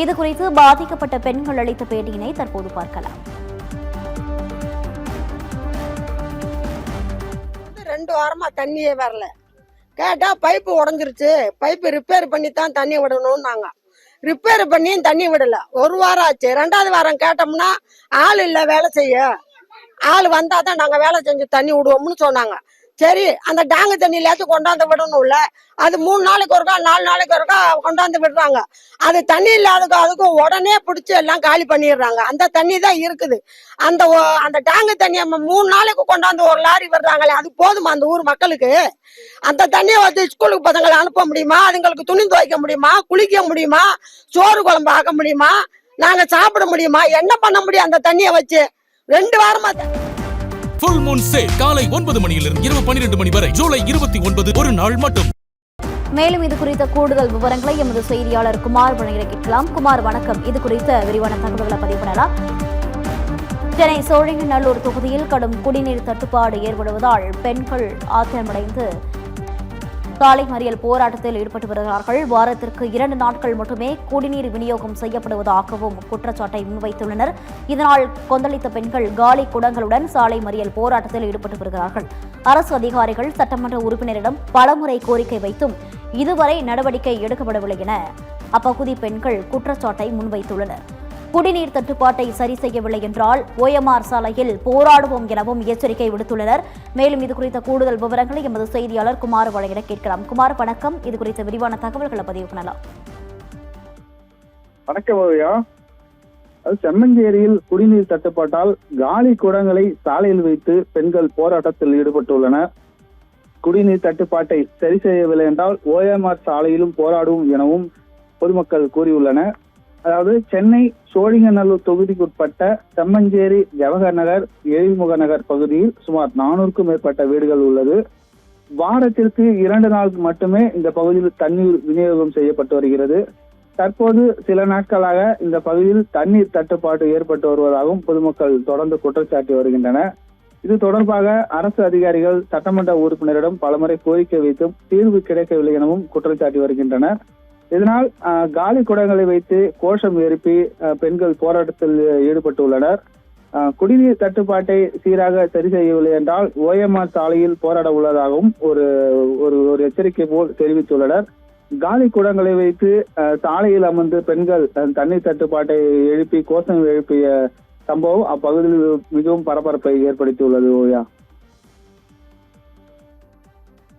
இது குறித்து பாதிக்கப்பட்ட பெண்கள் அளித்த பேட்டியினை தற்போது பார்க்கலாம். 2 வாரமா தண்ணியே வரல. கேட்டா பைப்பு உடஞ்சிருச்சு, பைப்பு ரிப்பேர் பண்ணி தான் தண்ணி விடணும்னாங்க. ரிப்பேர் பண்ணியும் தண்ணி விடல. 1 வாரம் ஆச்சு. 2வது வாரம் கேட்டோம்னா ஆள் இல்ல வேலை செய்ய, ஆள் வந்தாதான் நாங்க வேலை செஞ்சு தண்ணி விடுவோம்னு சொன்னாங்க. சரி, அந்த டேங்கு தண்ணியிலாச்சும் கொண்டாந்து விடணும்ல. அது 3 நாளைக்கு ஒருக்கா 4 நாளைக்கு ஒருக்கா கொண்டாந்து விடுறாங்க. அது தண்ணி இல்லாததுக்கும் அதுக்கும் உடனே பிடிச்சி எல்லாம் காலி பண்ணிடுறாங்க. அந்த தண்ணி தான் இருக்குது. அந்த டேங்கு தண்ணியை 3 நாளைக்கு கொண்டாந்து ஒரு லாரி விடுறாங்களே, அது போதுமா அந்த ஊர் மக்களுக்கு? அந்த தண்ணியை வச்சு ஸ்கூலுக்கு பசங்களை அனுப்ப முடியுமா? அதுங்களுக்கு துணி துவைக்க முடியுமா? குளிக்க முடியுமா? சோறு குழம்பு ஆக்க முடியுமா? நாங்க சாப்பிட முடியுமா? என்ன பண்ண முடியும் அந்த தண்ணியை வச்சு? 2 வாரமா ஃபுல் மூன் சேல் காலை 9 மணியிலிருந்து இரவு 12 மணி வரை ஜூலை 29 ஒரு நாள் மட்டும். மேலும் இது குறித்த கூடுதல் விவரங்களை எமது செய்தியாளர் குமார் வழங்க கேட்கலாம். குமார், வணக்கம். இது குறித்த விரிவான தகவல்களை பதிவு பண்ணலாம். சென்னை சோழிங்கநல்லூர் தொகுதியில் கடும் குடிநீர் தட்டுப்பாடு ஏற்படுவதால் பெண்கள் ஆத்திரமடைந்து சாலை மறியல் போராட்டத்தில் ஈடுபட்டு வருகிறார்கள். வாரத்திற்கு 2 நாட்கள் மட்டுமே குடிநீர் விநியோகம் செய்யப்படுவதாகவும் குற்றச்சாட்டை முன்வைத்துள்ளனர். இதனால் கொந்தளித்த பெண்கள் காலி குடங்களுடன் சாலை மறியல் போராட்டத்தில் ஈடுபட்டு வருகிறார்கள். அரசு அதிகாரிகள் சட்டமன்ற உறுப்பினரிடம் பலமுறை கோரிக்கை வைத்தும் இதுவரை நடவடிக்கை எடுக்கப்படவில்லை என அப்பகுதி பெண்கள் குற்றச்சாட்டை முன்வைத்துள்ளனர். குடிநீர் தட்டுப்பாட்டை சரி செய்யவில்லை என்றால் OMR சாலையில் போராடுவோம் எனவும் எச்சரிக்கை விடுத்துள்ளனர். மேலும் இது குறித்த கூடுதல் விவரங்களை எமது செய்தியாளர் குமார் வழங்கிட கேட்கலாம். குமார், வணக்கம். இது குறித்த விரிவான தகவல்களை பதிவு பண்ணலாம். வணக்கம். செம்மஞ்சேரியில் குடிநீர் தட்டுப்பாட்டால் காலி குடங்களை சாலையில் வைத்து பெண்கள் போராட்டத்தில் ஈடுபட்டுள்ளனர். குடிநீர் தட்டுப்பாட்டை சரி செய்யவில்லை என்றால் OMR சாலையிலும் போராடுவோம் எனவும் பொதுமக்கள் கூறியுள்ளனர். அதாவது சென்னை சோழிங்கநல்லூர் தொகுதிக்குட்பட்ட செம்மஞ்சேரி, ஜவஹர் நகர், எழில்முக நகர் பகுதியில் சுமார் 400க்கும் மேற்பட்ட வீடுகள் உள்ளது. வாரத்திற்கு 2 நாள் மட்டுமே இந்த பகுதியில் தண்ணீர் விநியோகம் செய்யப்பட்டு வருகிறது. தற்போது சில நாட்களாக இந்த பகுதியில் தண்ணீர் தட்டுப்பாடு ஏற்பட்டு வருவதாகவும் பொதுமக்கள் தொடர்ந்து குற்றச்சாட்டி வருகின்றனர். இது தொடர்பாக அரசு அதிகாரிகள் சட்டமன்ற உறுப்பினரிடம் பலமுறை கோரிக்கை வைத்தும் தீர்வு கிடைக்கவில்லை எனவும் குற்றச்சாட்டி வருகின்றனர். இதனால் காலி குடங்களை வைத்து கோஷம் எழுப்பி பெண்கள் போராட்டத்தில் ஈடுபட்டுள்ளனர். குடிநீர் தட்டுப்பாட்டை சீராக சரி செய்யவில்லை என்றால் OMR சாலையில் போராட உள்ளதாகவும் ஒரு எச்சரிக்கை போல் தெரிவித்துள்ளனர். காலி குடங்களை வைத்து சாலையில் அமர்ந்து பெண்கள் தண்ணீர் தட்டுப்பாட்டை எழுப்பி கோஷம் எழுப்பிய சம்பவம் அப்பகுதியில் மிகவும் பரபரப்பை ஏற்படுத்தியுள்ளது.